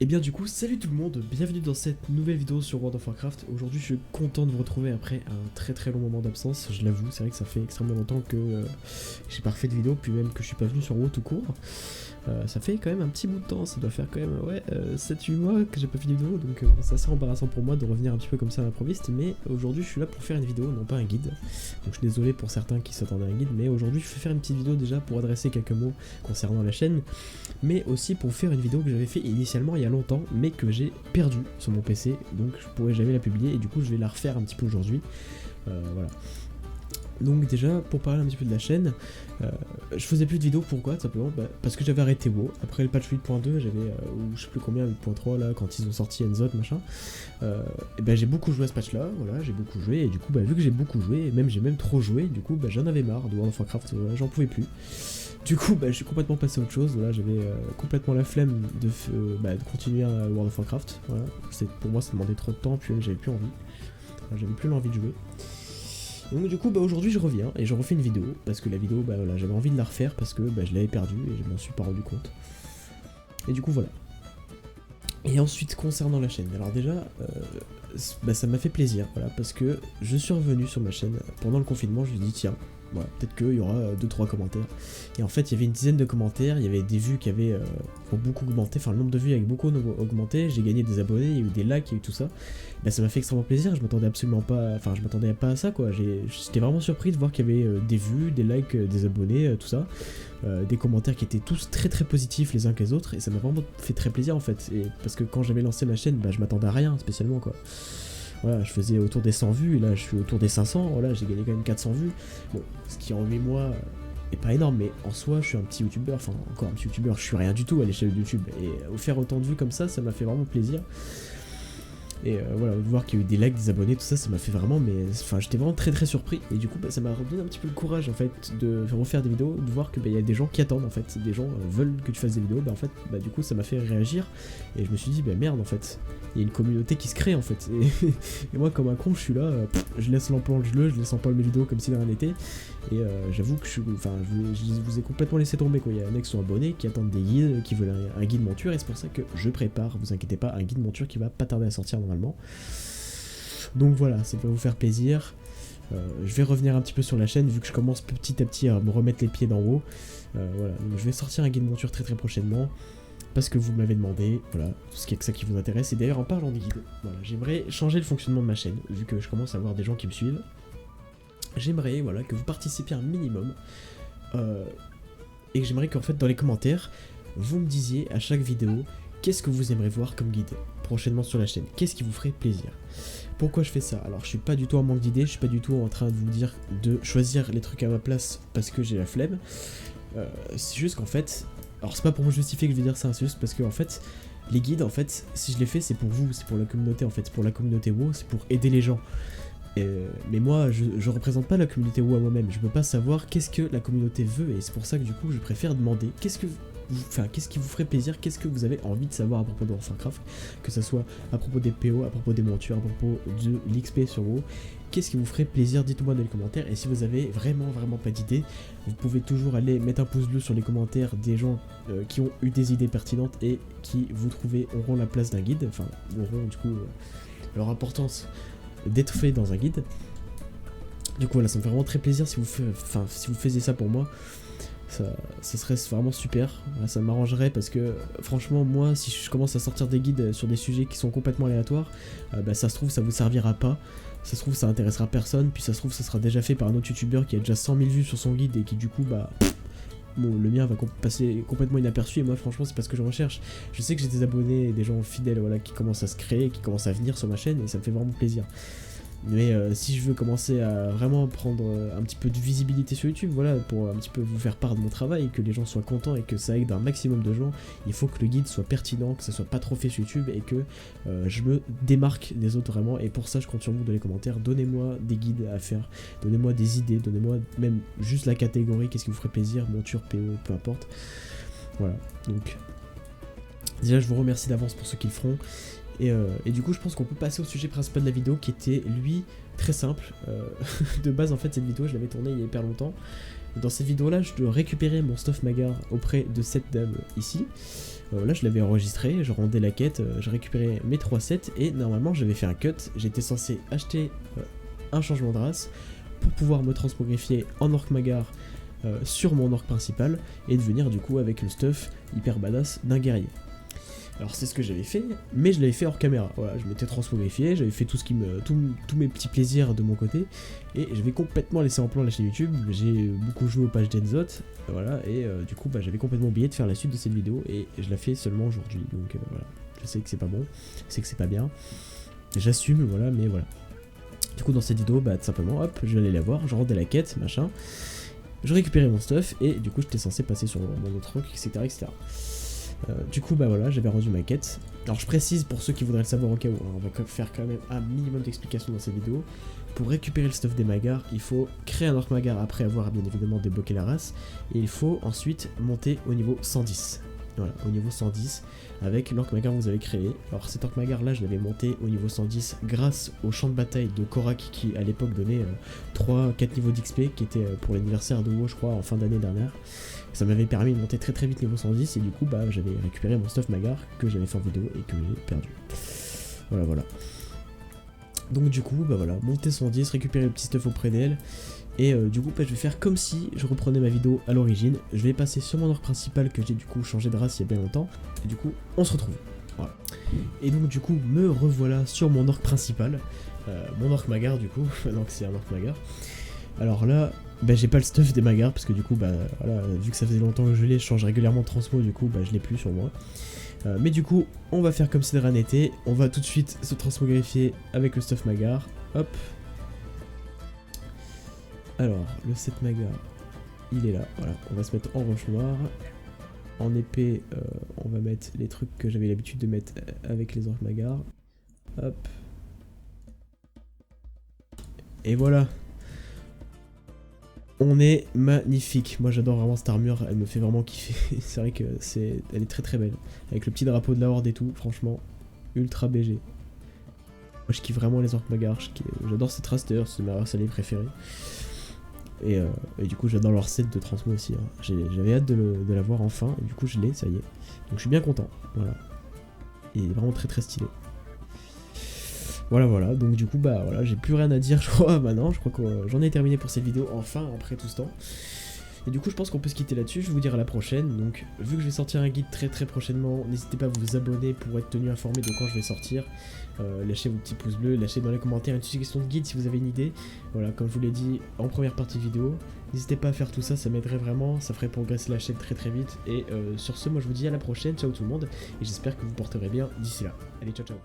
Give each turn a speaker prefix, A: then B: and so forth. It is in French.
A: Et bien du coup, salut tout le monde, bienvenue dans cette nouvelle vidéo sur World of Warcraft. Aujourd'hui je suis content de vous retrouver après un très long moment d'absence, je l'avoue, c'est vrai que ça fait extrêmement longtemps que j'ai pas refait de vidéo, puis même que je suis pas venu sur WoW tout court. Ça fait quand même un petit bout de temps, ça doit faire quand même 7-8 mois que j'ai pas fait de vidéo, donc c'est assez embarrassant pour moi de revenir un petit peu comme ça à l'improviste, mais aujourd'hui je suis là pour faire une vidéo, non pas un guide. Donc je suis désolé pour certains qui s'attendaient à un guide, mais aujourd'hui je vais faire une petite vidéo déjà pour adresser quelques mots concernant la chaîne, mais aussi pour faire une vidéo que j'avais fait initialement il y a longtemps, mais que j'ai perdu sur mon PC, donc je pourrais jamais la publier, et du coup je vais la refaire un petit peu aujourd'hui. Voilà. Donc déjà, pour parler un petit peu de la chaîne, je faisais plus de vidéos, pourquoi? Tout simplement parce que j'avais arrêté WoW. Après le patch 8.2, j'avais, ou je sais plus combien, 8.3 là, quand ils ont sorti Enzot, machin, et ben j'ai beaucoup joué à ce patch là, voilà, j'ai beaucoup joué, et du coup, vu que j'ai beaucoup joué, et même j'ai même trop joué, du coup, j'en avais marre de World of Warcraft, j'en pouvais plus. Du coup, je suis complètement passé à autre chose, voilà, j'avais complètement la flemme de continuer à World of Warcraft, voilà. Pour moi ça demandait trop de temps, puis j'avais plus envie, enfin, j'avais plus l'envie de jouer. Donc du coup aujourd'hui je reviens et je refais une vidéo parce que la vidéo voilà, j'avais envie de la refaire parce que je l'avais perdue et je m'en suis pas rendu compte. Et du coup voilà. Et ensuite concernant la chaîne, alors déjà ça m'a fait plaisir, voilà, parce que je suis revenu sur ma chaîne pendant le confinement, je me suis dit tiens, voilà, peut-être qu'il y aura 2-3 commentaires. Et en fait il y avait une dizaine de commentaires, il y avait des vues qui avaient beaucoup augmenté, enfin le nombre de vues avait beaucoup augmenté, j'ai gagné des abonnés, il y a eu des likes, il y a eu tout ça. Ça m'a fait extrêmement plaisir, je m'attendais absolument pas, enfin je m'attendais pas à ça quoi, j'étais vraiment surpris de voir qu'il y avait des vues, des likes, des abonnés, tout ça. Des commentaires qui étaient tous très positifs les uns que les autres, et ça m'a vraiment fait très plaisir en fait, et parce que quand j'avais lancé ma chaîne, je m'attendais à rien spécialement quoi. Voilà, je faisais autour des 100 vues, et là je suis autour des 500, voilà, j'ai gagné quand même 400 vues, bon, ce qui en 8 mois est pas énorme, mais en soi je suis un petit youtubeur, enfin encore un petit youtubeur, je suis rien du tout à l'échelle de YouTube, et faire autant de vues comme ça m'a fait vraiment plaisir. Et voilà, de voir qu'il y a eu des likes, des abonnés, tout ça, ça m'a fait vraiment, enfin j'étais vraiment très surpris, et du coup ça m'a redonné un petit peu le courage en fait de refaire des vidéos, de voir que il y a des gens qui attendent en fait, des gens veulent que tu fasses des vidéos, en fait du coup ça m'a fait réagir, et je me suis dit merde en fait, il y a une communauté qui se crée en fait, et moi comme un con je suis là, je laisse l'emploi en geleux, je laisse en parler mes vidéos comme si de rien n'était, et j'avoue que je vous ai complètement laissé tomber quoi, il y a un mec qui sont abonnés, qui attendent des guides, qui veulent un guide monture, et c'est pour ça que je prépare, vous inquiétez pas, un guide monture qui va pas tarder à sortir normalement. Donc voilà, ça va vous faire plaisir. Je vais revenir un petit peu sur la chaîne vu que je commence petit à petit à me remettre les pieds d'en haut. Voilà, donc je vais sortir un guide monture très prochainement parce que vous me l'avez demandé, voilà, ce qui est que ça qui vous intéresse. Et d'ailleurs en parlant des guides, voilà, j'aimerais changer le fonctionnement de ma chaîne vu que je commence à avoir des gens qui me suivent. J'aimerais voilà, que vous participiez un minimum et j'aimerais qu'en fait dans les commentaires vous me disiez à chaque vidéo qu'est-ce que vous aimeriez voir comme guide prochainement sur la chaîne, qu'est-ce qui vous ferait plaisir. Pourquoi je fais ça? Alors je suis pas du tout en manque d'idées, je suis pas du tout en train de vous dire de choisir les trucs à ma place parce que j'ai la flemme. C'est juste qu'en fait, alors c'est pas pour me justifier que je vais dire ça, c'est juste parce que en fait, les guides en fait, si je les fais c'est pour vous, c'est pour la communauté en fait, c'est pour la communauté WoW, c'est pour aider les gens. Mais moi je représente pas la communauté WoW à moi-même, je peux pas savoir qu'est-ce que la communauté veut, et c'est pour ça que du coup je préfère demander qu'est-ce qui vous ferait plaisir, qu'est-ce que vous avez envie de savoir à propos de Warcraft, que ce soit à propos des PO, à propos des montures, à propos de l'XP sur WoW, qu'est-ce qui vous ferait plaisir, dites-moi dans les commentaires, et si vous avez vraiment pas d'idées, vous pouvez toujours aller mettre un pouce bleu sur les commentaires des gens qui ont eu des idées pertinentes et qui vous trouvez auront la place d'un guide, enfin auront du coup leur importance d'être fait dans un guide. Du coup voilà, ça me fait vraiment très plaisir si vous faisiez ça pour moi. Ça serait vraiment super, ça m'arrangerait parce que franchement moi si je commence à sortir des guides sur des sujets qui sont complètement aléatoires, ça se trouve ça vous servira pas, ça se trouve ça intéressera personne, puis ça se trouve ça sera déjà fait par un autre youtubeur qui a déjà 100 000 vues sur son guide et qui du coup bon, le mien va passer complètement inaperçu, et moi franchement c'est pas ce que je recherche. Je sais que j'ai des abonnés et des gens fidèles voilà, qui commencent à se créer, qui commencent à venir sur ma chaîne, et ça me fait vraiment plaisir. Mais si je veux commencer à vraiment prendre un petit peu de visibilité sur YouTube, voilà, pour un petit peu vous faire part de mon travail, que les gens soient contents et que ça aide un maximum de gens, il faut que le guide soit pertinent, que ça soit pas trop fait sur YouTube, et que je me démarque des autres vraiment, et pour ça je compte sur vous dans les commentaires, donnez-moi des guides à faire, donnez-moi des idées, donnez-moi même juste la catégorie, qu'est-ce qui vous ferait plaisir, monture, PO, peu importe. Voilà, donc déjà je vous remercie d'avance pour ceux qui le feront. Et du coup je pense qu'on peut passer au sujet principal de la vidéo qui était lui très simple. De base en fait cette vidéo je l'avais tournée il y a hyper longtemps. Dans cette vidéo là je dois récupérer mon stuff Magar auprès de cette dame ici. Là je l'avais enregistré, je rendais la quête, je récupérais mes 3 sets et normalement j'avais fait un cut, j'étais censé acheter un changement de race pour pouvoir me transmogrifier en Orc Magar sur mon orc principal et devenir du coup avec le stuff hyper badass d'un guerrier. Alors c'est ce que j'avais fait, mais je l'avais fait hors caméra. Voilà, je m'étais transmogrifié, j'avais fait tous mes petits plaisirs de mon côté, et j'avais complètement laissé en plan la chaîne YouTube. J'ai beaucoup joué aux pages d'Enzot, voilà, et du coup j'avais complètement oublié de faire la suite de cette vidéo, et je la fais seulement aujourd'hui. Donc voilà, je sais que c'est pas bon, je sais que c'est pas bien, j'assume, voilà, mais voilà. Du coup dans cette vidéo, tout simplement, hop, je vais aller la voir, je rendais la quête, machin, je récupérais mon stuff, et du coup j'étais censé passer sur mon autre rock, etc. etc. Du coup voilà, j'avais rendu ma quête. Alors je précise pour ceux qui voudraient le savoir au cas où, on va faire quand même un minimum d'explications dans cette vidéo. Pour récupérer le stuff des Magars, il faut créer un Orc Magar après avoir bien évidemment débloqué la race, et il faut ensuite monter au niveau 110. Voilà, au niveau 110 avec l'Orc Magar que vous avez créé. Alors cet Orc Magar là je l'avais monté au niveau 110 grâce au champ de bataille de Korak qui à l'époque donnait 3-4 niveaux d'XP qui était pour l'anniversaire de WoW je crois en fin d'année dernière. Ça m'avait permis de monter très vite niveau 110 et du coup j'avais récupéré mon stuff Magar que j'avais fait en vidéo et que j'ai perdu. Voilà. Donc du coup voilà, monter 110, récupérer le petit stuff auprès d'elle. Et du coup je vais faire comme si je reprenais ma vidéo à l'origine. Je vais passer sur mon orc principal que j'ai du coup changé de race il y a bien longtemps. Et du coup on se retrouve. Voilà. Et donc du coup me revoilà sur mon orc principal. Mon orc Magar du coup, maintenant que c'est un orc Magar. Alors là, j'ai pas le stuff des Magars parce que du coup voilà, vu que ça faisait longtemps que je l'ai, je change régulièrement de transmo, du coup je l'ai plus sur moi. Mais du coup on va faire comme si de rien n'était. On va tout de suite se transmogrifier avec le stuff Magar. Hop. Alors, le set Magar, il est là, voilà, on va se mettre en roche noire. En épée, on va mettre les trucs que j'avais l'habitude de mettre avec les orcs Magar. Hop. Et voilà. On est magnifique. Moi j'adore vraiment cette armure, elle me fait vraiment kiffer. C'est vrai que elle est très belle. Avec le petit drapeau de la horde et tout, franchement, ultra BG. Moi je kiffe vraiment les orcs Magar, j'adore cette race d'ailleurs, c'est ma race alliée préférée. Et du coup j'adore leur set de transmo aussi, hein. J'avais hâte de la voir enfin, et du coup je l'ai, ça y est. Donc je suis bien content, voilà. Il est vraiment très stylé. Voilà, donc du coup voilà, j'ai plus rien à dire je crois maintenant, je crois que j'en ai terminé pour cette vidéo, enfin, après tout ce temps. Et du coup je pense qu'on peut se quitter là-dessus, je vais vous dire à la prochaine. Donc vu que je vais sortir un guide très prochainement, n'hésitez pas à vous abonner pour être tenu informé de quand je vais sortir. Lâchez vos petits pouces bleus, lâchez dans les commentaires une suggestion de guide si vous avez une idée. Voilà, comme je vous l'ai dit en première partie de vidéo, n'hésitez pas à faire tout ça, ça m'aiderait vraiment, ça ferait progresser la chaîne très vite. Et sur ce, moi je vous dis à la prochaine, ciao tout le monde, et j'espère que vous porterez bien d'ici là. Allez, ciao.